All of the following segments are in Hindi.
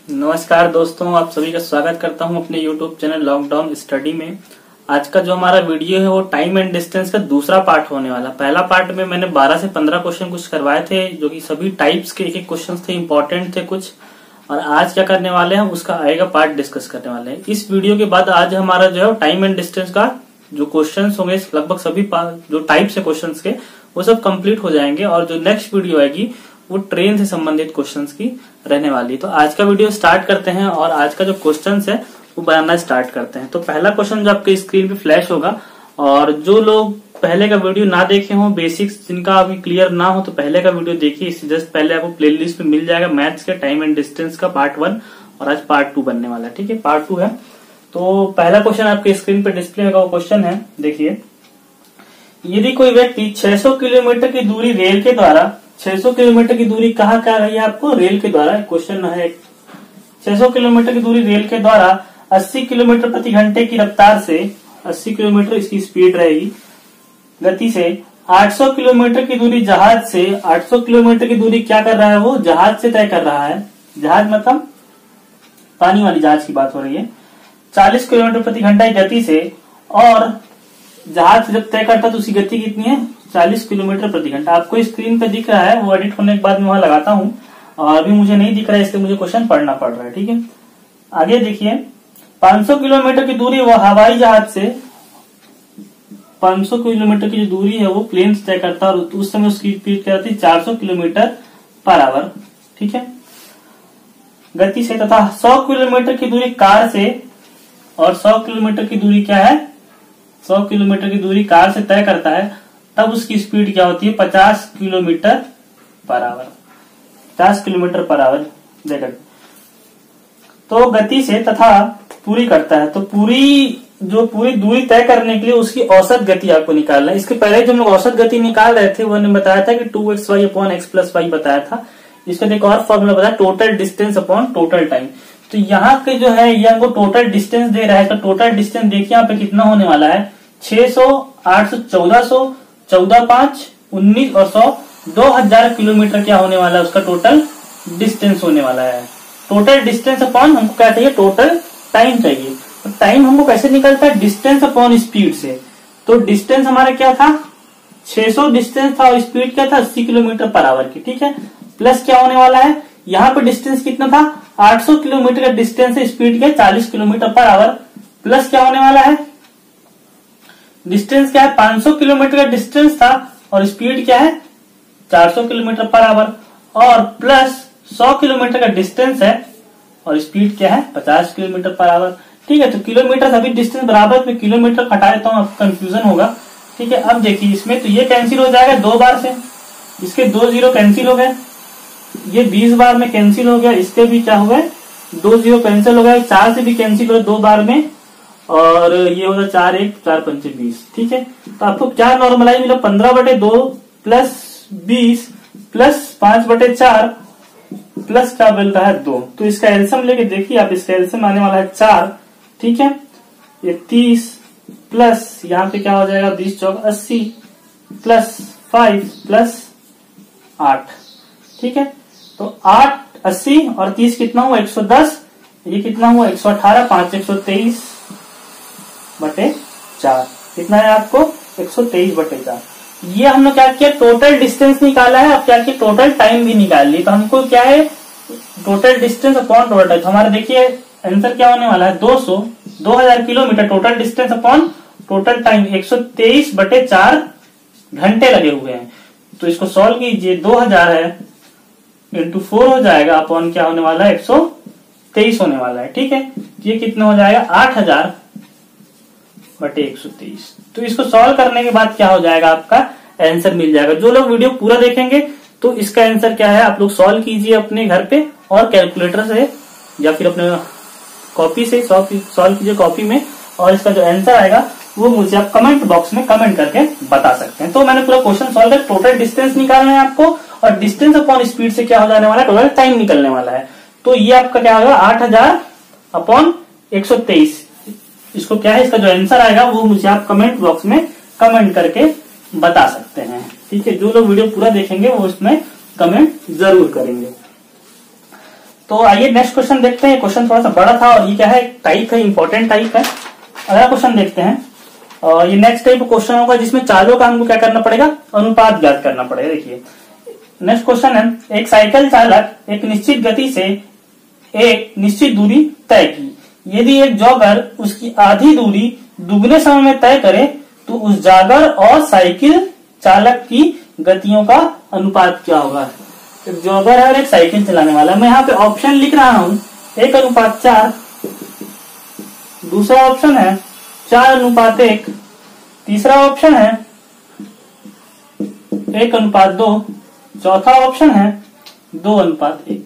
नमस्कार दोस्तों, आप सभी का स्वागत करता हूं अपने YouTube चैनल लॉकडाउन स्टडी में। आज का जो हमारा वीडियो है वो टाइम एंड डिस्टेंस का दूसरा पार्ट होने वाला। पहला पार्ट में मैंने 12 से 15 क्वेश्चन कुछ करवाए थे, जो कि सभी टाइप्स के एक एक क्वेश्चन थे, इंपॉर्टेंट थे कुछ। और आज क्या करने वाले हैं उसका आएगा पार्ट डिस्कस करने वाले हैं। इस वीडियो के बाद आज हमारा जो है टाइम एंड डिस्टेंस का जो क्वेश्चन होंगे, लगभग सभी जो टाइप्स है क्वेश्चन के वो सब कंप्लीट हो जाएंगे। और जो नेक्स्ट वीडियो आएगी वो ट्रेन से संबंधित क्वेश्चंस की रहने वाली। तो आज का वीडियो स्टार्ट करते हैं और आज का जो क्वेश्चंस है वो बनाना स्टार्ट करते हैं। तो पहला क्वेश्चन जो आपके स्क्रीन पे फ्लैश होगा, और जो लोग पहले का वीडियो ना देखे हो, बेसिक्स जिनका अभी क्लियर ना हो, तो पहले का वीडियो देखिए। इससे जस्ट पहले आपको प्लेलिस्ट में मिल जाएगा मैथ्स के टाइम एंड डिस्टेंस का पार्ट 1, और आज पार्ट 2 बनने वाला है। ठीक है, पार्ट 2 है। तो पहला क्वेश्चन आपके स्क्रीन पे डिस्प्ले होगा, वो क्वेश्चन है, देखिए। यदि कोई व्यक्ति 600 किलोमीटर की दूरी रेल के द्वारा 600 किलोमीटर की दूरी कहाँ क्या रही है आपको? रेल के द्वारा। क्वेश्चन है 600 किलोमीटर की दूरी रेल के द्वारा 80 किलोमीटर प्रति घंटे की रफ्तार से, 80 किलोमीटर इसकी स्पीड रहेगी, गति से 800 किलोमीटर की दूरी जहाज से, 800 किलोमीटर की दूरी क्या कर रहा है वो? जहाज से तय कर रहा है। जहाज मतलब पानी वाली जहाज की बात हो रही है। 40 किलोमीटर प्रति घंटा की गति से, और जहाज जब तय करता है तो उसकी गति कितनी है? 40 किलोमीटर प्रति घंटा। आपको स्क्रीन पे दिख रहा है, वो एडिट होने के बाद मैं वहां लगाता हूं, और अभी मुझे नहीं दिख रहा है, इसलिए मुझे क्वेश्चन पढ़ना पड़ रहा है। ठीक है, आगे देखिए। 500 किलोमीटर की दूरी वो हवाई जहाज से, 500 किलोमीटर की जो दूरी है वो प्लेन से तय करता है, और उस समय उसकी स्पीड क्या होती है? 400 किलोमीटर पर आवर। ठीक है, गति से। तथा 100 किलोमीटर की दूरी कार से, और 100 किलोमीटर की दूरी क्या है? 100 किलोमीटर की दूरी कार से तय करता है, तब उसकी स्पीड क्या होती है? 50 kilometre per hour. 50 kilometre per hour देखो। तो गति से तथा पूरी करता है, तो पूरी दूरी तय करने के लिए उसकी औसत गति आपको निकालना है। इसके पहले जो हम लोग औसत गति निकाल रहे थे वो ने बताया था कि 2xy upon x plus Y बताया था। इसका एक और फॉर्मूला बताया, total distance upon total time. तो यहाँ के जो है ये हमको टोटल डिस्टेंस दे रहा है। तो टोटल डिस्टेंस देखिए यहाँ पे कितना होने वाला है? 600, 800, 1400, 14, 5, 19 और 100, 2000 किलोमीटर क्या होने वाला है? उसका टोटल डिस्टेंस होने वाला है। टोटल डिस्टेंस अपॉन हमको क्या चाहिए? टोटल टाइम चाहिए। तो टाइम हमको कैसे निकलता है? डिस्टेंस अपॉन स्पीड से। तो डिस्टेंस हमारा क्या था? 600 डिस्टेंस था, और स्पीड क्या था? 80 किलोमीटर पर आवर की। ठीक है, प्लस क्या होने वाला है? यहाँ पे डिस्टेंस कितना था? 800 किलोमीटर का डिस्टेंस है, स्पीड क्या? 40 किलोमीटर पर आवर। प्लस क्या होने वाला है? डिस्टेंस क्या है? 500 किलोमीटर का डिस्टेंस था, और स्पीड क्या है? 400 किलोमीटर पर आवर। और प्लस 100 किलोमीटर का डिस्टेंस है, और स्पीड क्या है? 50 किलोमीटर पर आवर। ठीक है, तो किलोमीटर सभी डिस्टेंस बराबर में किलोमीटर हटा देता हूं, आपको कंफ्यूजन होगा। ठीक है, अब देखिए इसमें तो ये कैंसिल हो जाएगा 2 बार से, इसके 2 जीरो कैंसिल हो गए, ये 20 बार में कैंसिल हो गया, इसके भी क्या हो गए? 2 जीरो कैंसिल हो गया, 4 से भी कैंसिल हो गया 2 बार में, और ये होगा 4 1 4 5 20। ठीक है, तो आपको क्या नॉर्मलाइज मिला? 15/2 प्लस 20 प्लस 5/4 प्लस क्या मिल रहा है? 2। तो इसका एल्सियम लेके देखिए आप, इसका एल्सियम आने वाला है 4। ठीक है, ये 30 प्लस यहाँ पे क्या हो जाएगा? 20 चौक 80 प्लस 5 प्लस 8। ठीक है, तो 8 80 और 30 कितना हुआ? 110। ये कितना हुआ? 118, 5 123/4। कितना है आपको? 123/4। ये हमने क्या किया? टोटल डिस्टेंस निकाला है। अब क्या किया? टोटल टाइम भी निकाल ली। तो हमको क्या है? Total distance upon total time. तो हमारा देखिए आंसर क्या होने वाला है? 2000 kilometre total distance upon total time. 123/4 घंटे लगे हुए हैं। तो इसको सॉल्व कीजिए, 2000 है इंटू 4 हो जाएगा, अपॉन क्या होने वाला है? 123 होने वाला है। ठीक है, ये कितना हो जाएगा? 8000/123। तो इसको सॉल्व करने के बाद क्या हो जाएगा? आपका आंसर मिल जाएगा। जो लोग वीडियो पूरा देखेंगे तो इसका आंसर क्या है आप लोग सॉल्व कीजिए अपने घर पे, और कैलकुलेटर से या फिर अपने कॉपी से सॉल्व कीजिए कॉपी में, और इसका जो आंसर आएगा वो मुझे आप कमेंट बॉक्स में कमेंट करके बता सकते हैं। तो मैंने पूरा क्वेश्चन सॉल्व कर, टोटल डिस्टेंस निकालना है आपको, और डिस्टेंस अपॉन स्पीड से क्या हो जाने वाला है? टोटल टाइम निकलने वाला है। तो ये आपका क्या होगा? 8000/123। इसको क्या है? इसका जो आंसर आएगा वो मुझे आप कमेंट बॉक्स में कमेंट करके बता सकते हैं। ठीक है, जो लोग वीडियो पूरा देखेंगे वो उसमें कमेंट जरूर करेंगे। तो आइए नेक्स्ट क्वेश्चन देखते हैं। क्वेश्चन थोड़ा सा बड़ा था और ये क्या है, टाइप है, इंपॉर्टेंट टाइप है। अगला क्वेश्चन देखते हैं और ये नेक्स्ट टाइप क्वेश्चन होगा जिसमें चालों का हमको क्या करना पड़ेगा, अनुपात ज्ञात करना पड़ेगा। देखिए नेक्स्ट क्वेश्चन है, एक साइकिल चालक एक निश्चित गति से एक निश्चित दूरी तय की, यदि एक जॉगर उसकी आधी दूरी दुगने समय में तय करे तो उस जॉगर और साइकिल चालक की गतियों का अनुपात क्या होगा। एक जॉगर है और एक साइकिल चलाने वाला। मैं यहाँ पे ऑप्शन लिख रहा हूं 1:4, दूसरा ऑप्शन है 4:1, तीसरा ऑप्शन है 1:2, चौथा ऑप्शन है 2:1।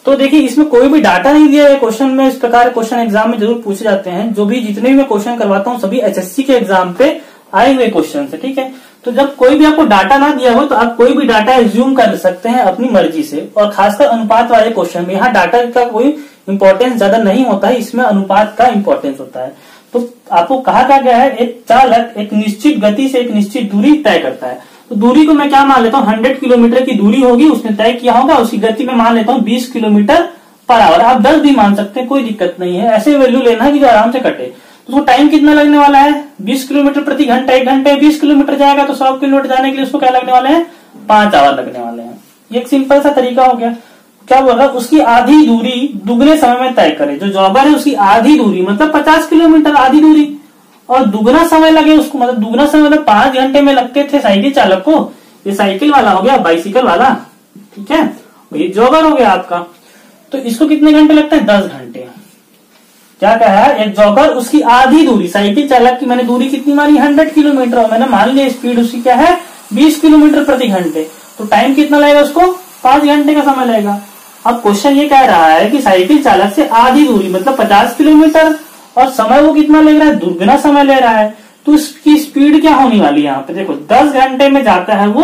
तो देखिए इसमें कोई भी डाटा नहीं दिया है क्वेश्चन में। इस प्रकार क्वेश्चन एग्जाम में जरूर पूछे जाते हैं। जो भी जितने भी मैं क्वेश्चन करवाता हूँ सभी एसएससी के एग्जाम पे आए हुए क्वेश्चन है, ठीक है। तो जब कोई भी आपको डाटा ना दिया हो तो आप कोई भी डाटा एज्यूम कर सकते हैं अपनी मर्जी से, और खासकर अनुपात वाले क्वेश्चन में यहाँ डाटा का कोई इंपॉर्टेंस ज्यादा नहीं होता है, इसमें अनुपात का इंपॉर्टेंस होता है। तो आपको कहा गया है एक चालक एक निश्चित गति से एक निश्चित दूरी तय करता है। तो दूरी को मैं क्या मान लेता हूँ, 100 किलोमीटर की दूरी होगी, उसने तय किया होगा, उसकी गति में मान लेता हूँ 20 किलोमीटर पर आवर। आप 10 भी मान सकते हैं, कोई दिक्कत नहीं है। ऐसे वैल्यू लेना है कि जो आराम से कटे। तो उसको टाइम कितना लगने वाला है, 20 किलोमीटर प्रति घंटा, 1 घंटे 20 किलोमीटर जाएगा तो 100 किलोमीटर जाने के लिए उसको क्या लगने वाले हैं, 5 आवर लगने वाले हैं। ये एक सिंपल सा तरीका हो गया। क्या बोला, उसकी आधी दूरी दुगने समय में तय करे। जो जॉगर है उसकी आधी दूरी मतलब 50 किलोमीटर आधी दूरी, और दुगना समय लगे उसको, मतलब दुगना समय मतलब 5 घंटे में लगते थे साइकिल चालक को। ये साइकिल वाला हो गया, बाइसिकल वाला, ठीक है। ये जॉगर हो गया आपका। तो इसको कितने घंटे लगता है, 10 घंटे। क्या कहा है, एक जॉगर उसकी आधी दूरी, साइकिल चालक की मैंने दूरी कितनी मानी, 100 किलोमीटर, और मैंने मान लिया स्पीड उसकी क्या है 20 किलोमीटर प्रति घंटे। तो टाइम कितना लगेगा उसको, 5 घंटे का समय लगेगा। अब क्वेश्चन ये कह रहा है कि साइकिल चालक से आधी दूरी मतलब 50 किलोमीटर, और समय वो कितना ले रहा है, दुगना समय ले रहा है। तो उसकी स्पीड क्या होने वाली है, यहाँ पे देखो 10 घंटे में जाता है वो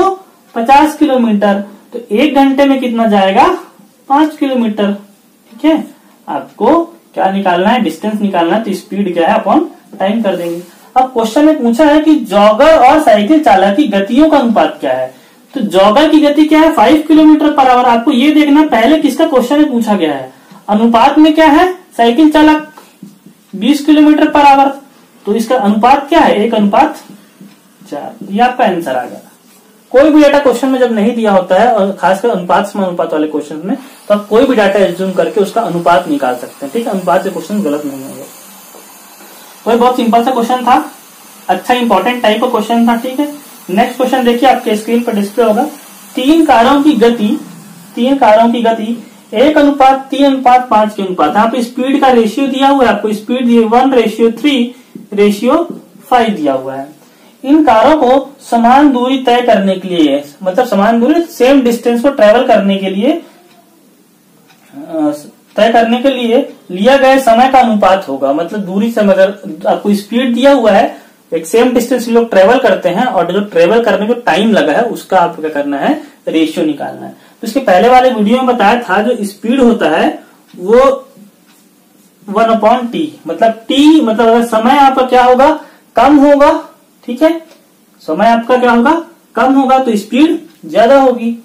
50 किलोमीटर, तो 1 घंटे में कितना जाएगा, 5 किलोमीटर, ठीक है। आपको क्या निकालना है, डिस्टेंस निकालना है, तो स्पीड क्या है अपन टाइम कर देंगे। अब क्वेश्चन में पूछा है कि जॉगर और साइकिल चालक की गतियों का अनुपात क्या है। तो जॉगर की गति क्या है, 5 किलोमीटर पर आवर। आपको ये देखना पहले किसका क्वेश्चन में पूछा गया है, अनुपात में क्या है, साइकिल चालक 20 किलोमीटर पर आवर, तो इसका अनुपात क्या है, 1:4। ये आपका आंसर आ गया। कोई भी डाटा क्वेश्चन में जब नहीं दिया होता है, और खासकर अनुपात समानुपात वाले क्वेश्चन में, तो आप कोई भी डाटा एज्यूम करके उसका अनुपात निकाल सकते हैं, ठीक है। अनुपात से क्वेश्चन गलत नहीं होगा। तो बहुत सिंपल सा क्वेश्चन था, अच्छा इंपॉर्टेंट टाइप का क्वेश्चन था, ठीक है। नेक्स्ट क्वेश्चन देखिए आपके स्क्रीन पर डिस्प्ले होगा। 3 कारों की गति 1:3:5 के अनुपात। यहाँ पे स्पीड का रेशियो दिया हुआ है, आपको स्पीड दिए 1:3:5 दिया हुआ है। इन कारों को समान दूरी तय करने के लिए, मतलब समान दूरी सेम डिस्टेंस को ट्रेवल करने के लिए लिया गया समय का अनुपात होगा। मतलब दूरी से, अगर आपको स्पीड दिया हुआ है, एक सेम डिस्टेंस लोग ट्रेवल करते हैं, और जो ट्रेवल करने को टाइम लगा है उसका आपको क्या करना है, रेशियो निकालना है। तो इसके पहले वाले वीडियो में बताया था जो स्पीड होता है वो 1/t, मतलब t मतलब अगर समय आपका क्या होगा, कम होगा, ठीक है। समय आपका क्या होगा, कम होगा तो स्पीड ज्यादा होगी,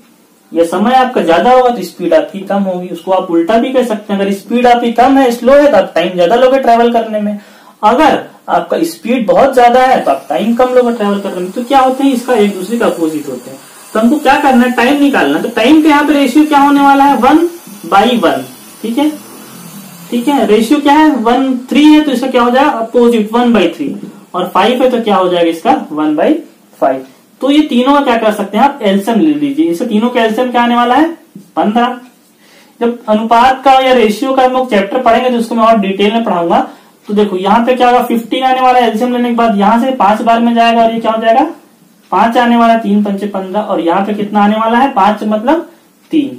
या समय आपका ज्यादा होगा तो स्पीड आपकी कम होगी। उसको आप उल्टा भी कर सकते हैं, अगर स्पीड आपकी कम है, स्लो है, तो आप टाइम ज्यादा लोगे ट्रेवल करने में। अगर आपका स्पीड बहुत ज्यादा है तो आप टाइम कम लोगे ट्रेवल करने में। तो क्या होते हैं, इसका एक दूसरे का अपोजिट होते हैं। तो हमको क्या करना है, टाइम निकालना। तो टाइम के यहाँ पे रेशियो क्या होने वाला है, 1/1, ठीक है, ठीक है। रेशियो क्या है, 3 है तो इसका क्या हो जाएगा, अपोजिट 1/3, और 5 है तो क्या हो जाएगा इसका 1/5। तो ये तीनों का क्या कर सकते हैं आप, एलसीएम ले लीजिए। इसे तीनों का एलसीएम क्या आने वाला है, 15। जब अनुपात का या रेशियो का हम लोग चैप्टर पढ़ेंगे तो उसको मैं और डिटेल में पढ़ाऊंगा। तो देखो यहाँ पे क्या होगा, 15 आने वाला है एलसीएम लेने के बाद, यहाँ से 5 बार में जाएगा, और ये क्या हो जाएगा 5 आने वाला, 3 पंचे 15, और यहाँ पे कितना आने वाला है, 5 मतलब 3।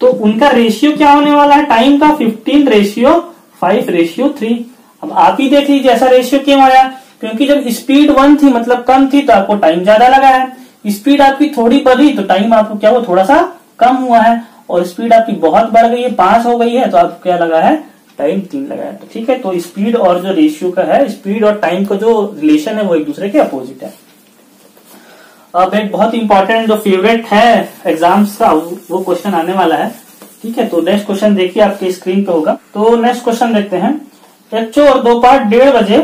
तो उनका रेशियो क्या होने वाला है टाइम का, 15:5:3। अब आप ही देख लीजिए ऐसा रेशियो क्यों आया, क्योंकि जब स्पीड 1 थी मतलब कम थी तो आपको टाइम ज्यादा लगा है। स्पीड आपकी थोड़ी बढ़ी तो टाइम आपको क्या हुआ, थोड़ा सा कम हुआ है। और स्पीड आपकी बहुत बढ़ गई है, 5 हो गई है, तो आपको क्या लगा है, टाइम 3 लगा है। तो ठीक है, तो स्पीड और जो रेशियो का है, स्पीड और टाइम का जो रिलेशन है वो एक दूसरे के अपोजिट है। अब एक बहुत इंपॉर्टेंट जो फेवरेट है एग्जाम्स का वो क्वेश्चन आने वाला है। ठीक है, तो नेक्स्ट क्वेश्चन देखिए आपके स्क्रीन पे होगा। तो नेक्स्ट क्वेश्चन देखते हैं। एक चोर दोपहर 1:30 बजे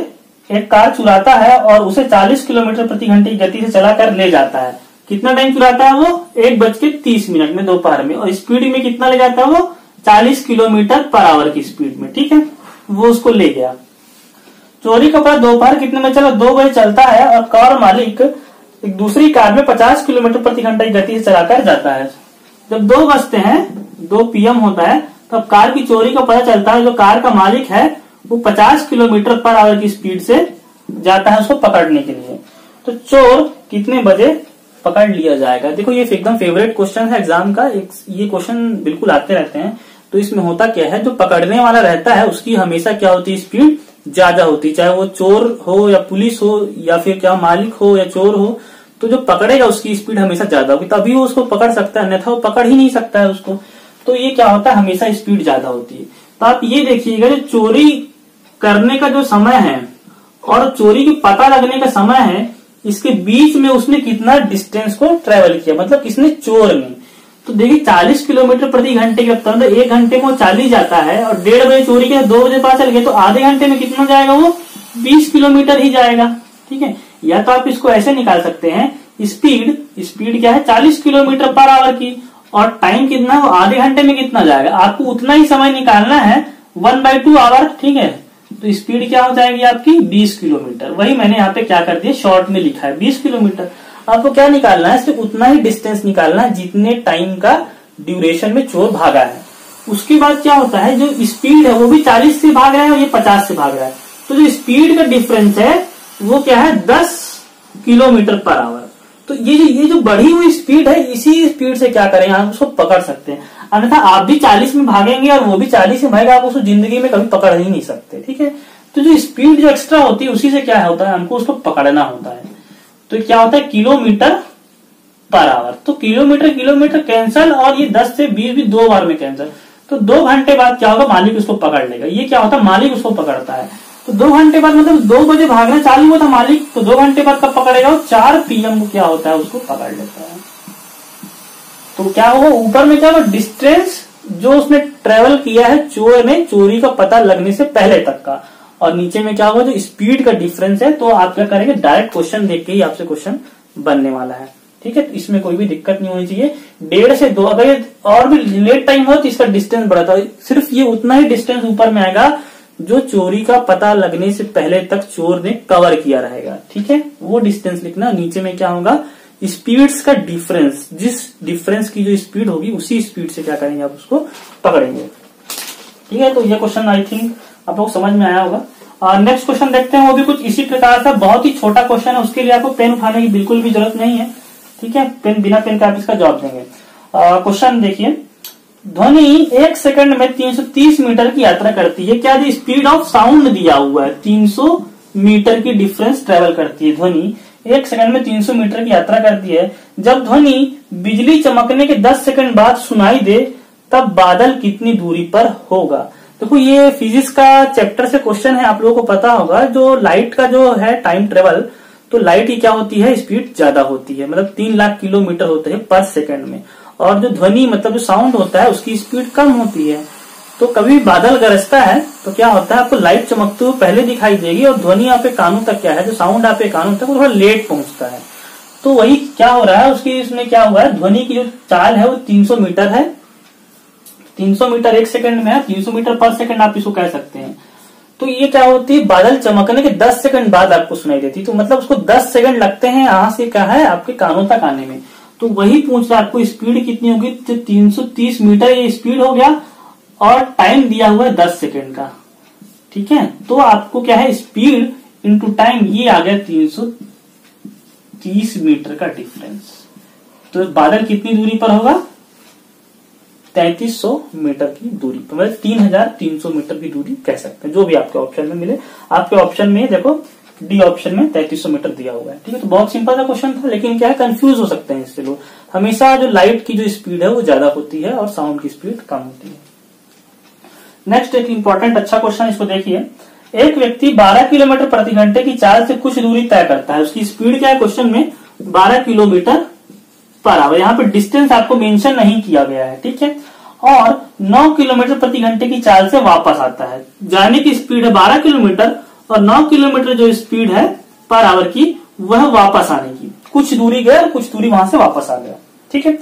एक कार चुराता है और उसे 40 किलोमीटर प्रति घंटे की गति से चलाकर ले जाता है। कितना टाइम चुराता है वो? 1:30 में दोपहर में, और स्पीड में कितना ले जाता है वो? 40 किलोमीटर पर आवर की स्पीड में। ठीक है, वो उसको ले गया। चोरी का पता दोपहर कितने में चला? 2 बजे चलता है और कार मालिक एक दूसरी कार में 50 किलोमीटर प्रति घंटे की गति से चलाकर जाता है। जब 2 बजते हैं, 2 PM होता है, तब कार की चोरी का पता चलता है। जो कार का मालिक है वो 50 किलोमीटर पर आवर की स्पीड से जाता है उसको पकड़ने के लिए। तो चोर कितने बजे पकड़ लिया जाएगा? देखो ये एकदम फेवरेट क्वेश्चन है एग्जाम का, ये क्वेश्चन बिल्कुल आते रहते हैं। तो इसमें होता क्या है, जो पकड़ने वाला रहता है उसकी हमेशा क्या होती है? स्पीड ज्यादा होती है, चाहे वो चोर हो या पुलिस हो या फिर क्या मालिक हो या चोर हो। तो जो पकड़ेगा उसकी स्पीड हमेशा ज्यादा होगी, तभी वो उसको पकड़ सकता है, अन्यथा वो पकड़ ही नहीं सकता है उसको। तो ये क्या होता है, हमेशा स्पीड ज्यादा होती है। तो आप ये देखिएगा, जो चोरी करने का जो समय है और चोरी की पता लगने का समय है, इसके बीच में उसने कितना डिस्टेंस को ट्रेवल किया, मतलब किसने? चोर ने। तो देखिए 40 किलोमीटर प्रति घंटे की रफ्तार, मतलब 1 घंटे में 40 जाता है, और 1:30 बजे चोरी किया, 2 बजे पता चल गया, तो आधे घंटे में कितना जाएगा वो? 20 किलोमीटर ही जाएगा। ठीक है, या तो आप इसको ऐसे निकाल सकते हैं, स्पीड क्या है? 40 किलोमीटर पर आवर की, और टाइम कितना है? वो आधे घंटे में कितना जाएगा? आपको उतना ही समय निकालना है, 1/2 आवर। ठीक है, तो स्पीड क्या हो जाएगी आपकी? 20 किलोमीटर। वही मैंने यहाँ पे क्या कर दिया, शॉर्ट में लिखा है 20 किलोमीटर। आपको क्या निकालना है? सिर्फ उतना ही डिस्टेंस निकालना है जितने टाइम का ड्यूरेशन में चोर भागा है। उसके बाद क्या होता है, जो स्पीड है वो भी 40 से भाग रहा है और ये 50 से भाग रहा है, तो जो स्पीड का डिफरेंस है वो क्या है? 10 किलोमीटर पर आवर। तो ये जो बढ़ी हुई स्पीड है, इसी स्पीड से क्या करेंगे, आप उसको पकड़ सकते हैं। अन्यथा आप भी 40 में भागेंगे और वो भी 40 में भागेगा, आप उसको जिंदगी में कभी पकड़ ही नहीं सकते। ठीक है, तो जो स्पीड जो एक्स्ट्रा होती है उसी से क्या होता है, हमको उसको पकड़ना होता है। तो क्या होता है? Kilometre per hour. तो किलोमीटर कैंसल, और ये 10 से 20 भी 2 बार में कैंसल। तो 2 घंटे बाद क्या होगा? मालिक उसको पकड़ लेगा। ये क्या होता है? मालिक उसको पकड़ता है। तो 2 घंटे बाद, मतलब 2 बजे भागना चालू हुआ था मालिक, तो 2 घंटे बाद कब पकड़ेगा? 4 PM को क्या होता है? उसको पकड़ लेता है। तो क्या होगा? ऊपर में क्या होगा? डिस्टेंस जो उसने ट्रेवल किया है चोर ने, चोरी का पता लगने से पहले तक का, और नीचे में क्या होगा? जो स्पीड का डिफरेंस है। तो आप क्या करेंगे? डायरेक्ट क्वेश्चन देख के ही आपसे क्वेश्चन बनने वाला है। ठीक है, तो इसमें कोई भी दिक्कत नहीं होनी चाहिए। 1:30 से 2, अगर और भी लेट टाइम हो तो इसका डिस्टेंस बढ़ाता है, सिर्फ ये उतना ही डिस्टेंस ऊपर में आएगा जो चोरी का पता लगने से पहले तक चोर ने कवर किया रहेगा। ठीक है, वो डिस्टेंस लिखना। नीचे में क्या होगा? स्पीड्स का डिफरेंस, जिस डिफरेंस की जो स्पीड होगी उसी स्पीड से क्या करेंगे? आप उसको पकड़ेंगे। ठीक है, तो ये क्वेश्चन आई थिंक आप लोग समझ में आया होगा। नेक्स्ट क्वेश्चन देखते हैं, वो भी कुछ इसी प्रकार का, बहुत ही छोटा क्वेश्चन है, उसके लिए आपको पेन उठाने की बिल्कुल भी जरूरत नहीं है। ठीक है, बिना पेन का आप इसका जवाब देंगे। क्वेश्चन देखिए, ध्वनि 1 सेकंड में 330 मीटर की यात्रा करती है। क्या स्पीड ऑफ साउंड दिया हुआ है? 300 मीटर की डिफरेंस ट्रेवल करती है ध्वनि, 1 सेकंड में 300 मीटर की यात्रा करती है। जब ध्वनि बिजली चमकने के 10 सेकंड बाद सुनाई दे, तब बादल कितनी दूरी पर होगा? देखो ये फिजिक्स का चैप्टर से क्वेश्चन है, आप लोगों को पता होगा। जो लाइट का जो है टाइम ट्रेवल, तो लाइट की क्या होती है? स्पीड ज्यादा होती है, मतलब 3 लाख किलोमीटर होते हैं पर सेकंड में, और जो ध्वनि मतलब जो साउंड होता है उसकी स्पीड कम होती है। तो कभी बादल गरजता है तो क्या होता है? आपको लाइट चमकते हुए पहले दिखाई देगी, और ध्वनि आपके कानों तक क्या है, जो साउंड आपके कानों तक वो थोड़ा लेट पहुंचता है। तो वही क्या हो रहा है, उसकी इसमें क्या हुआ है? ध्वनि की जो चाल है वो 300 मीटर है। 300 मीटर 1 सेकंड में है, 300 मीटर पर सेकंड आप इसको कह सकते हैं। तो ये क्या होती है? बादल चमकने के 10 सेकंड बाद आपको सुनाई देती, तो मतलब उसको 10 सेकंड लगते हैं यहाँ से क्या है आपके कानों तक आने में। तो वही पूछ रहा है आपको स्पीड कितनी होगी? 330 मीटर ये स्पीड हो गया, और टाइम दिया हुआ है 10 सेकंड का। ठीक है, तो आपको क्या है? स्पीड इंटू टाइम, ये आ गया 330 मीटर का डिफरेंस। तो बादल कितनी दूरी पर होगा? 3300 मीटर की दूरी पर, मतलब 3300 मीटर की दूरी कह सकते हैं, जो भी आपके ऑप्शन में मिले। आपके ऑप्शन में देखो डी ऑप्शन में 3300 मीटर दिया हुआ है। ठीक है, तो बहुत सिंपल सा क्वेश्चन था, लेकिन क्या है कंफ्यूज हो सकते हैं इससे लोग। हमेशा जो लाइट की जो स्पीड है वो ज्यादा होती है और साउंड की स्पीड कम होती है। नेक्स्ट एक इंपॉर्टेंट अच्छा क्वेश्चन, इसको देखिए। एक व्यक्ति 12 किलोमीटर प्रति घंटे की चाल से कुछ दूरी तय करता है। उसकी स्पीड क्या है क्वेश्चन में? 12 किलोमीटर पर आवर। यहाँ पे डिस्टेंस आपको मेंशन नहीं किया गया है। ठीक है, और 9 किलोमीटर प्रति घंटे की चाल से वापस आता है। जाने की स्पीड है 12 किलोमीटर और 9 किलोमीटर जो स्पीड है पर आवर की वह वापस आने की। कुछ दूरी गया और कुछ दूरी वहां से वापस आ गया। ठीक है,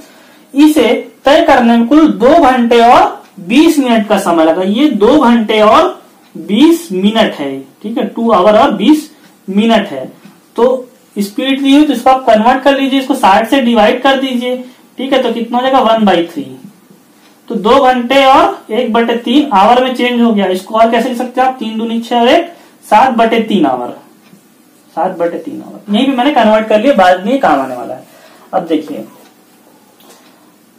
इसे तय करने में कुल 2 घंटे और 20 मिनट का समय लगा। ये 2 घंटे और 20 मिनट है। ठीक है, 2 आवर और 20 मिनट है। तो स्पीड दी हुई तो इसको आप कन्वर्ट कर लीजिए, इसको 60 से डिवाइड कर दीजिए। ठीक है, तो कितना हो जाएगा 1/3। तो 2 घंटे और 1/3 आवर में चेंज हो गया। इसको और कैसे लिख सकते हैं आप, 3 दूनी 6 और 1 7/3 आवर। 7/3 आवर यही भी मैंने कन्वर्ट कर लिया, बाद में काम आने वाला है। अब देखिए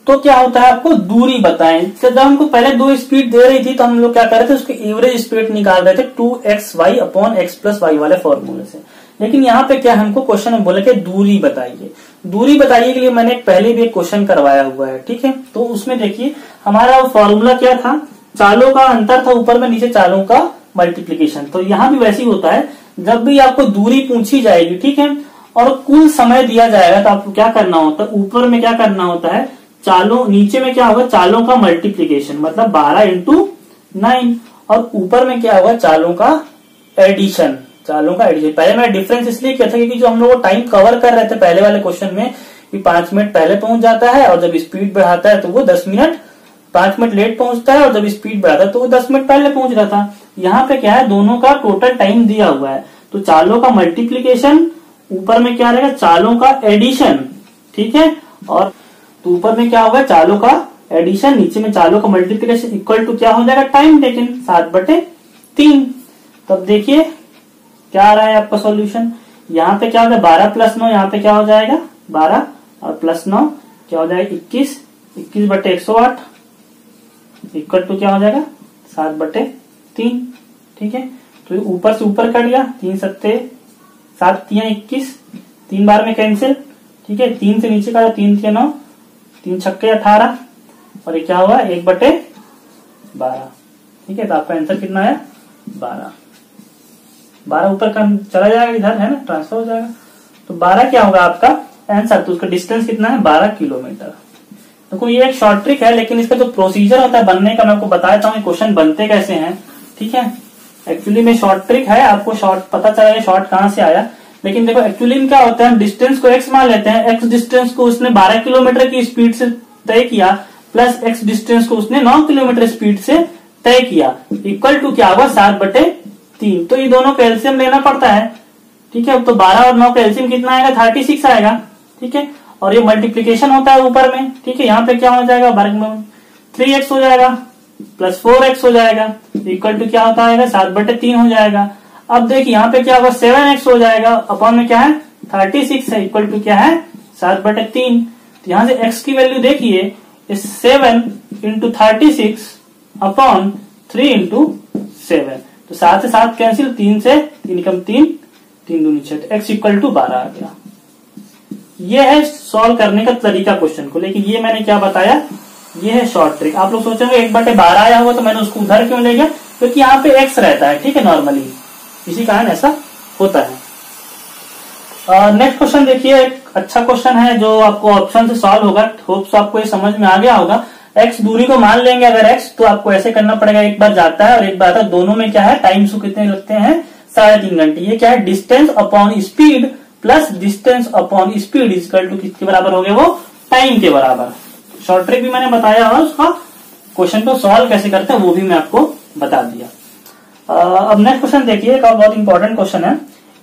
तो क्या होता है, आपको दूरी बताएं। तो जब हमको पहले 2 स्पीड दे रही थी तो हम लोग क्या कर रहे थे, उसके एवरेज स्पीड निकाल रहे थे 2xy upon x plus Y वाले फॉर्मूले से। लेकिन यहाँ पे क्या हमको क्वेश्चन में बोला कि दूरी बताइए। दूरी बताइए के लिए मैंने पहले भी एक क्वेश्चन करवाया हुआ है। ठीक है, तो उसमें देखिए हमारा फॉर्मूला क्या था, चालों का अंतर था ऊपर में, नीचे चालों का मल्टीप्लीकेशन। तो यहाँ भी वैसे ही होता है, जब भी आपको दूरी पूछी जाएगी, ठीक है, और कुल समय दिया जाएगा तो आपको क्या करना होता है, ऊपर में क्या करना होता है, चालों, नीचे में क्या होगा, चालों का मल्टीप्लीकेशन, मतलब 12 × 9, और ऊपर में क्या होगा, चालों का एडिशन। चालों का एडिशन पहले मैंने डिफरेंस इसलिए किया था क्योंकि जो हम लोग टाइम कवर कर रहे थे पहले वाले क्वेश्चन में कि 5 मिनट पहले पहुंच जाता है और जब स्पीड बढ़ाता है तो वो 10 मिनट 5 मिनट लेट पहुंचता है, और जब स्पीड बढ़ाता है तो वो 10 मिनट पहले पहुंच रहा था। यहाँ पे क्या है, दोनों का टोटल टाइम दिया हुआ है। तो चालों का मल्टीप्लीकेशन, ऊपर में क्या रहेगा, चालों का एडिशन। ठीक है, और तो ऊपर में क्या होगा, चालों का एडिशन, नीचे में चालों का मल्टीप्लीकेशन इक्वल टू क्या हो जाएगा, टाइम टेकन 7/3। तब देखिए क्या आ रहा है आपका सॉल्यूशन। यहाँ पे क्या होगा, 12 + 9, यहाँ पे क्या हो जाएगा 12 और +9 क्या हो जाएगा 21, 21/108 इक्वल टू क्या हो जाएगा 7/3। ठीक है, तो ऊपर से ऊपर कट गया, 3 7 7 3 21, 3 बार में कैंसिल। ठीक है, 3 से नीचे का 3 3 9, 3 छक्के 18, और ये क्या हुआ 1/12। ठीक है, तो आपका आंसर कितना है 12। 12 ऊपर का चला जाएगा, इधर है ना, ट्रांसफर हो जाएगा। तो 12 क्या होगा आपका आंसर। तो उसका डिस्टेंस कितना है 12 किलोमीटर। देखो ये एक शॉर्ट ट्रिक है, लेकिन इसका जो प्रोसीजर होता है बनने का मैं आपको बताता हूँ, क्वेश्चन बनते कैसे हैं। ठीक है, एक्चुअली में शॉर्ट ट्रिक है, आपको शॉर्ट पता चला शॉर्ट कहां से आया। लेकिन देखो एक्चुअली में क्या होता है, हम डिस्टेंस को x मान लेते हैं। x डिस्टेंस को उसने 12 किलोमीटर की स्पीड से तय किया, प्लस x डिस्टेंस को उसने 9 किलोमीटर स्पीड से तय किया, इक्वल टू क्या होगा 7/3। तो ये दोनों का एलसीएम लेना पड़ता है। ठीक है, तो 12 और 9 का एलसीएम कितना आएगा 36 आएगा। ठीक है, और ये मल्टीप्लीकेशन होता है ऊपर में। ठीक है, यहाँ पे क्या हो जाएगा वर्ग में 3x हो जाएगा प्लस 4x हो जाएगा, इक्वल टू क्या होता है 7/3 हो जाएगा। अब देखिए यहाँ पे क्या होगा 7x हो जाएगा, अपॉन में क्या है 36 है, इक्वल टू क्या है 7/3। तो यहाँ से x की वैल्यू देखिए 7 × 36 अपॉन 3 × 7। तो 7 से 7 कैंसिल, 3 से 3 कम 3, 3 दूनी 6, x इक्वल टू 12 आ गया। ये है सॉल्व करने का तरीका क्वेश्चन को। लेकिन ये मैंने क्या बताया, ये है शॉर्ट ट्रिक। आप लोग सोचेंगे 1/12 आया हुआ तो मैंने उसको उधर क्यों ले गया, क्योंकि यहाँ पे x रहता है। ठीक है, नॉर्मली इसी कारण ऐसा होता है। नेक्स्ट क्वेश्चन देखिए, एक अच्छा क्वेश्चन है जो आपको ऑप्शन से सॉल्व होगा। होप सो आपको ये समझ में आ गया होगा। x दूरी को मान लेंगे अगर x, तो आपको ऐसे करना पड़ेगा, एक बार जाता है और एक बार आता है, दोनों में क्या है टाइम सो कितने लगते हैं 3.5 घंटे। ये क्या है distance upon speed plus distance upon speed equal to किसके बराबर हो गया, वो टाइम के बराबर। शॉर्ट ट्रिक भी मैंने बताया और उसका क्वेश्चन को सॉल्व कैसे करते हैं वो भी मैं आपको बता दिया। अब नेक्स्ट क्वेश्चन देखिए, एक बहुत इंपॉर्टेंट क्वेश्चन है।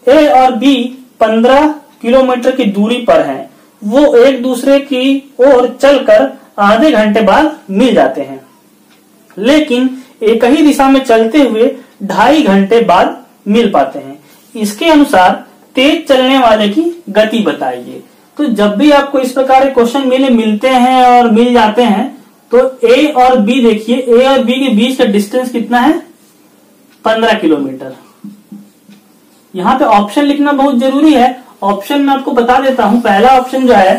ए और बी 15 किलोमीटर की दूरी पर हैं, वो एक दूसरे की ओर चलकर आधे घंटे बाद मिल जाते हैं, लेकिन एक ही दिशा में चलते हुए 2.5 घंटे बाद मिल पाते हैं। इसके अनुसार तेज चलने वाले की गति बताइए। तो जब भी आपको इस प्रकार के क्वेश्चन मिलते हैं और मिल जाते हैं, तो ए और बी देखिए, ए और बी के बीच का डिस्टेंस कितना है 15 किलोमीटर। यहाँ पे ऑप्शन लिखना बहुत जरूरी है। ऑप्शन मैं आपको बता देता हूं। पहला ऑप्शन जो है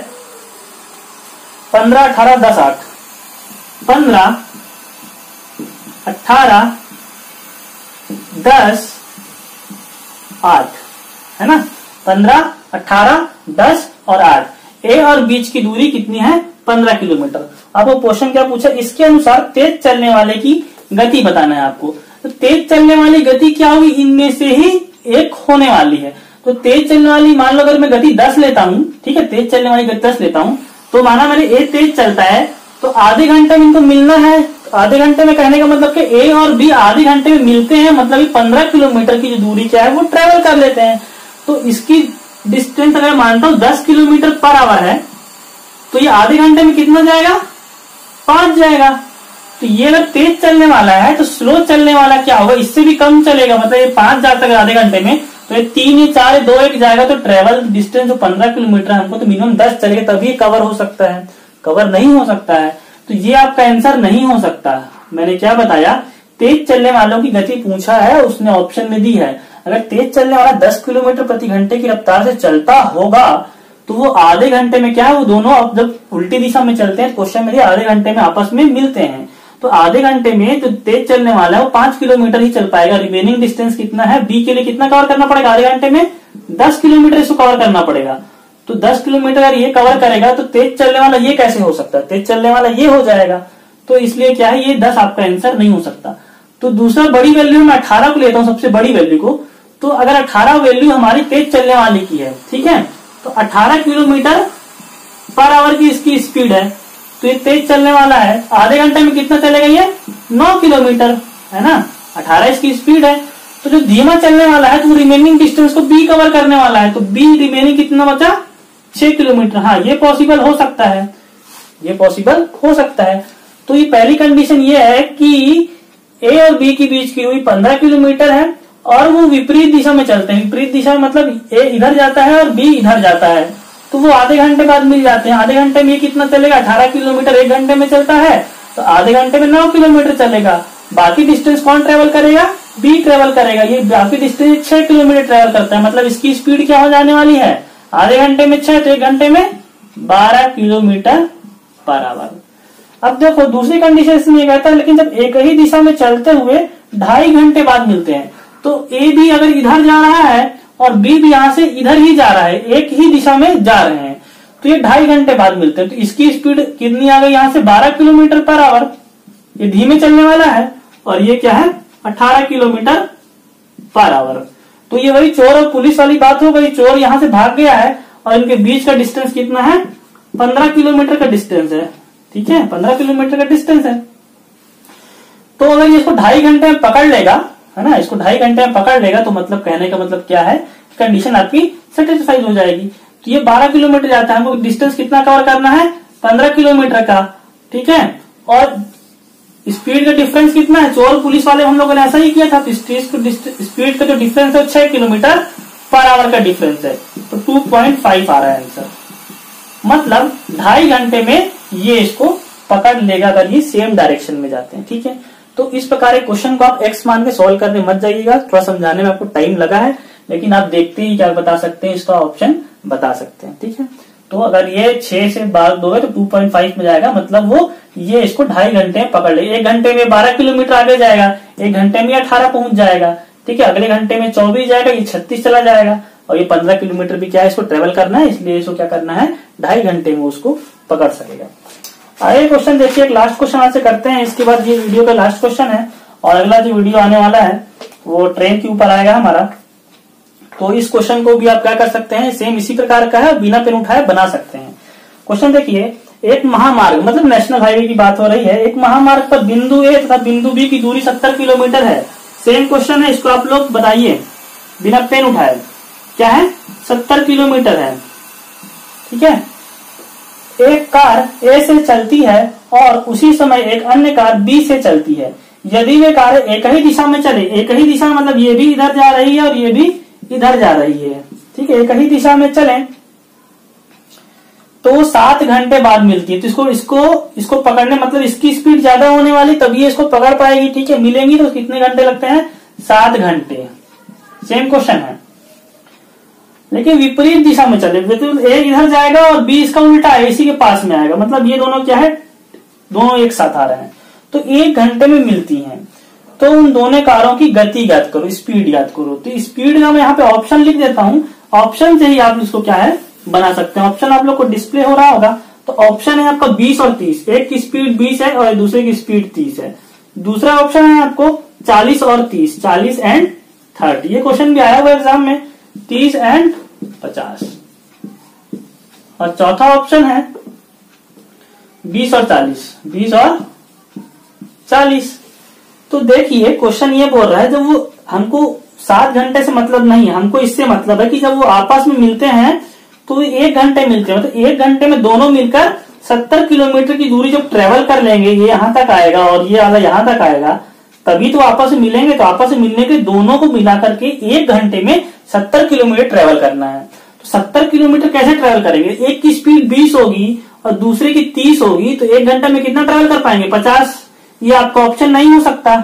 15 18 10 8, 15 18 10 8 है ना, 15 18 10 और 8। ए और बीच की दूरी कितनी है 15 किलोमीटर। आपको क्वेश्चन क्या पूछा, इसके अनुसार तेज चलने वाले की गति बताना है आपको। तो तेज चलने वाली गति क्या होगी, इनमें से ही एक होने वाली है। तो तेज चलने वाली, मान लो अगर मैं गति 10 लेता हूं, ठीक है, तेज चलने वाली गति 10 लेता हूं, तो माना मैंने ए तेज चलता है, तो आधे घंटे में इनको मिलना है। तो आधे घंटे में कहने का मतलब कि ए और बी आधे घंटे में मिलते हैं, मतलब ये 15 किलोमीटर की जो दूरी क्या है वो ट्रेवल कर लेते हैं। तो इसकी डिस्टेंस अगर मानता हूं 10 किलोमीटर पर आवर है, तो ये आधे घंटे में कितना जाएगा, 5 जाएगा। तो ये अगर तेज चलने वाला है तो स्लो चलने वाला क्या होगा, इससे भी कम चलेगा, मतलब ये 5 जाता है आधे घंटे में, तो ये 3 या 4 2 1 जाएगा। तो ट्रेवल डिस्टेंस जो 15 किलोमीटर है हमको तो मिनिमम 10 चलेगा तभी कवर हो सकता है, कवर नहीं हो सकता है। तो ये आपका आंसर नहीं हो सकता। मैंने क्या बताया, तेज चलने वालों की गति पूछा है, उसने ऑप्शन में दी है। अगर तेज चलने वाला 10 किलोमीटर प्रति घंटे की रफ्तार से चलता होगा तो वो आधे घंटे में क्या है, वो दोनों अब जब उल्टी दिशा में चलते हैं, क्वेश्चन में आधे घंटे में आपस में मिलते हैं। तो आधे घंटे में जो तेज चलने वाला है वो 5 किलोमीटर ही चल पाएगा। रिमेनिंग डिस्टेंस कितना है, बी के लिए कितना कवर करना पड़ेगा, आधे घंटे में 10 किलोमीटर इसको कवर करना पड़ेगा। तो 10 किलोमीटर अगर ये कवर करेगा तो तेज चलने वाला ये कैसे हो सकता है, तेज चलने वाला ये हो जाएगा। तो इसलिए क्या है, ये 10 आपका आंसर नहीं हो सकता। तो दूसरा बड़ी वैल्यू मैं 18 को लेता हूं, सबसे बड़ी वैल्यू को। तो अगर 18 वैल्यू हमारी तेज चलने वाली की है, ठीक है, तो 18 किलोमीटर पर आवर की इसकी स्पीड है, तो ये तेज चलने वाला है। आधे घंटे में कितना चलेगा, ये 9 किलोमीटर है ना, 18 इसकी स्पीड है। तो जो धीमा चलने वाला है तो वो रिमेनिंग डिस्टेंस को बी कवर करने वाला है, तो बी रिमेनिंग कितना बचा, 6 किलोमीटर। हाँ, ये पॉसिबल हो सकता है, ये पॉसिबल हो सकता है। तो ये पहली कंडीशन ये है कि ए और बी के बीच की हुई 15 किलोमीटर है और वो विपरीत दिशा में चलते हैं। विपरीत दिशा मतलब ए इधर जाता है और बी इधर जाता है, तो वो आधे घंटे बाद मिल जाते हैं। आधे घंटे में ये कितना चलेगा, 18 किलोमीटर 1 घंटे में चलता है, तो आधे घंटे में 9 किलोमीटर चलेगा। बाकी डिस्टेंस कौन ट्रेवल करेगा, बी ट्रेवल करेगा। ये बाकी डिस्टेंस 6 किलोमीटर ट्रेवल करता है, मतलब इसकी स्पीड क्या हो जाने वाली है, आधे घंटे में 6 तो 1 घंटे में 12 किलोमीटर पर आवर। अब देखो दूसरी कंडीशन इसमें कहता है, लेकिन जब एक ही दिशा में चलते हुए 2.5 घंटे बाद मिलते हैं, तो ए भी अगर इधर जा रहा है और बी भी यहां से इधर ही जा रहा है, एक ही दिशा में जा रहे हैं, तो ये 2.5 घंटे बाद मिलते हैं। तो इसकी स्पीड कितनी आ गई, यहां से 12 किलोमीटर पर आवर। ये धीमे चलने वाला है और ये क्या है, 18 किलोमीटर पर आवर। तो ये वही चोर और पुलिस वाली बात हो गई। चोर यहां से भाग गया है और इनके बीच का डिस्टेंस कितना है, 15 किलोमीटर का डिस्टेंस है, ठीक है, 15 किलोमीटर का डिस्टेंस है। तो अगर ये इसको 2.5 घंटे में पकड़ लेगा, है ना, इसको 2.5 घंटे में पकड़ लेगा, तो मतलब कहने का मतलब क्या है, कंडीशन आपकी सेटिस्फाइड हो जाएगी। तो ये 12 किलोमीटर जाता है, हमको डिस्टेंस कितना कवर करना है, 15 किलोमीटर का, ठीक है। और स्पीड का डिफरेंस कितना है, चोर पुलिस वाले हम लोगों ने ऐसा ही किया था। तो स्पीड का जो डिफरेंस है 6 किलोमीटर पर आवर का डिफरेंस है, तो 2.5 आ रहा है आंसर। मतलब 2.5 घंटे में ये इसको पकड़ लेगा अगर ये सेम डायरेक्शन में जाते हैं, ठीक है। तो इस प्रकार एक क्वेश्चन को आप एक्स मान के सॉल्व करने मत जाइएगा, थोड़ा समझाने में आपको टाइम लगा है, लेकिन आप देखते ही क्या बता सकते हैं, इसका ऑप्शन बता सकते हैं, ठीक है। तो अगर ये 6 से 12 दोगे तो 2.5 में जाएगा, मतलब वो ये इसको 2.5 घंटे में पकड़ ले। 1 घंटे में 12 किलोमीटर आगे जाएगा, 1 घंटे में 18 पहुंच जाएगा, ठीक है। अगले घंटे में 24 जाएगा, ये 36 चला जाएगा, और ये 15 किलोमीटर भी क्या है, इसको ट्रेवल करना है, इसलिए इसको क्या करना है, 2.5 घंटे में उसको पकड़ सकेगा। आगे क्वेश्चन देखिए, एक लास्ट क्वेश्चन आज से करते हैं, इसके बाद ये वीडियो का लास्ट क्वेश्चन है, और अगला जो वीडियो आने वाला है वो ट्रेन के ऊपर आएगा हमारा। तो इस क्वेश्चन को भी आप क्या कर सकते हैं, सेम इसी प्रकार का है, बिना पेन उठाए बना सकते हैं। क्वेश्चन देखिए, एक महामार्ग, मतलब नेशनल हाईवे की बात हो रही है, एक महामार्ग पर बिंदु ए तथा बिंदु बी की दूरी 70 किलोमीटर है। सेम क्वेश्चन है, इसको आप लोग बताइए बिना पेन उठाए, क्या है, 70 किलोमीटर है, ठीक है। एक कार ए से चलती है और उसी समय एक अन्य कार बी से चलती है। यदि वे कार एक ही दिशा में चले, एक ही दिशा मतलब ये भी इधर जा रही है और ये भी इधर जा रही है, ठीक है, एक ही दिशा में चले तो 7 घंटे बाद मिलती है। तो इसको पकड़ने मतलब इसकी स्पीड ज्यादा होने वाली, तभी इसको पकड़ पाएगी, ठीक है। मिलेंगी तो कितने घंटे लगते हैं, 7 घंटे। सेम क्वेश्चन है, लेकिन विपरीत दिशा में चले, तो ए इधर जाएगा और बी इसका उल्टा है, इसी के पास में आएगा, मतलब ये दोनों क्या है, दोनों एक साथ आ रहे हैं, तो 1 घंटे में मिलती हैं। तो उन दोनों कारों की गति याद करो, स्पीड याद करो। तो स्पीड का मैं यहाँ पे ऑप्शन लिख देता हूँ, ऑप्शन से ही आप इसको क्या है बना सकते हैं। ऑप्शन आप लोग को डिस्प्ले हो रहा होगा, तो ऑप्शन है आपका 20 और 30, एक की स्पीड 20 है और दूसरे की स्पीड 30 है। दूसरा ऑप्शन है आपको 40 और 30, 40 एंड 30, ये क्वेश्चन भी आया हुआ एग्जाम में, 30 एंड 50। और चौथा ऑप्शन है 20 और 40, 20 और 40। तो देखिए क्वेश्चन ये बोल रहा है जब वो हमको 7 घंटे से मतलब नहीं है, हमको इससे मतलब है कि जब वो आपस में मिलते हैं तो 1 घंटे मिलते हैं, मतलब 1 घंटे में दोनों मिलकर 70 किलोमीटर की दूरी जब ट्रेवल कर लेंगे, ये यहां तक आएगा और ये वाला यहां तक आएगा, तभी तो आपस में मिलेंगे। तो आपस में मिलने के दोनों को मिला करके 1 घंटे में 70 किलोमीटर ट्रेवल करना है। तो 70 किलोमीटर कैसे ट्रेवल करेंगे? एक की स्पीड 20 होगी और दूसरे की 30 होगी, तो 1 घंटे में कितना ट्रेवल कर पाएंगे? 50। ये आपका ऑप्शन नहीं हो सकता,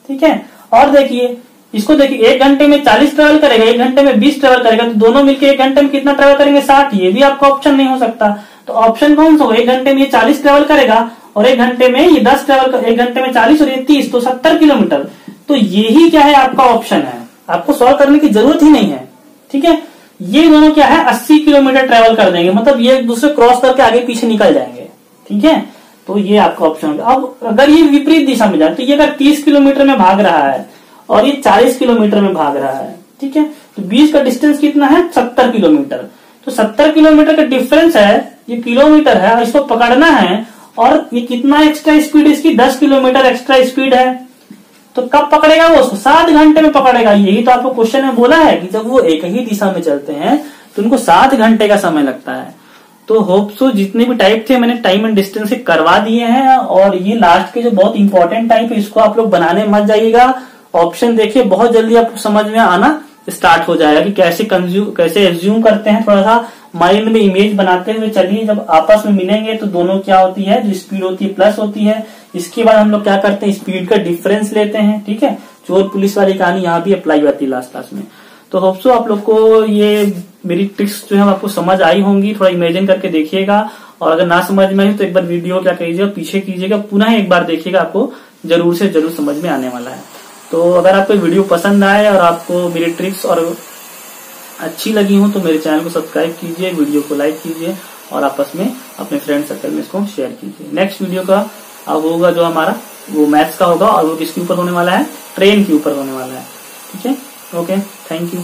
ठीक है। और देखिए इसको, देखिए 1 घंटे में 40 ट्रेवल करेगा, 1 घंटे में 20 ट्रेवल करेगा, तो दोनों मिलकर 1 घंटे में कितना ट्रेवल करेंगे? 60। ये भी आपका ऑप्शन नहीं हो सकता। तो ऑप्शन कौन सा हो? 1 घंटे में ये 40 ट्रेवल करेगा और 1 घंटे में ये 10 ट्रेवल कर, 1 घंटे में 40 और ये 30, तो 70 किलोमीटर। तो यही क्या है आपका ऑप्शन है, आपको सॉल्व करने की जरूरत ही नहीं है, ठीक है। ये दोनों क्या है 80 किलोमीटर ट्रेवल कर देंगे, मतलब ये एक दूसरे क्रॉस करके आगे पीछे निकल जाएंगे, ठीक है। तो ये आपका ऑप्शन होगा। अब अगर ये विपरीत दिशा में जाए, तो ये अगर 30 किलोमीटर में भाग रहा है और ये 40 किलोमीटर में भाग रहा है, ठीक है, तो 20 का डिस्टेंस कितना है? 70 किलोमीटर। तो 70 किलोमीटर का डिफरेंस है, ये किलोमीटर है, इसको पकड़ना है। और ये कितना एक्स्ट्रा स्पीड इसकी? 10 किलोमीटर एक्स्ट्रा स्पीड है। तो कब पकड़ेगा वो? 7 घंटे में पकड़ेगा। यही तो आपको क्वेश्चन में बोला है कि जब वो एक ही दिशा में चलते हैं तो उनको 7 घंटे का समय लगता है। तो होप सो जितने भी टाइप थे मैंने टाइम एंड डिस्टेंस से करवा दिए हैं, और ये लास्ट के जो बहुत इंपॉर्टेंट टाइप है इसको आप लोग बनाने मत जाइएगा। ऑप्शन देखिए बहुत जल्दी आपको समझ में आना स्टार्ट हो जाएगा कि कैसे एज्यूम करते हैं, थोड़ा सा माइंड में इमेज बनाते हुए चलिए। जब आपस में मिलेंगे तो दोनों क्या होती है, जो स्पीड होती है प्लस होती है। इसके बाद हम लोग क्या करते हैं, स्पीड का डिफरेंस लेते हैं, ठीक है। चोर पुलिस वाली कहानी यहाँ भी अप्लाई होती है लास्ट क्लास में। तो होप सो आप लोग को ये मेरी ट्रिक्स जो है आपको समझ आई होंगी। थोड़ा इमेजिन करके देखिएगा, और अगर ना समझ में आई तो एक बार वीडियो क्या कीजिएगा, पीछे कीजिएगा, पुनः एक बार देखिएगा, आपको जरूर से जरूर समझ में आने वाला है। तो अगर आपको वीडियो पसंद आए और आपको मेरी ट्रिक्स और अच्छी लगी हो तो मेरे चैनल को सब्सक्राइब कीजिए, वीडियो को लाइक कीजिए और आपस में अपने फ्रेंड सर्कल में इसको शेयर कीजिए। नेक्स्ट वीडियो का अब होगा जो हमारा वो मैथ्स का होगा, और वो किसके ऊपर होने वाला है? ट्रेन के ऊपर होने वाला है, ठीक है। Okay, thank you.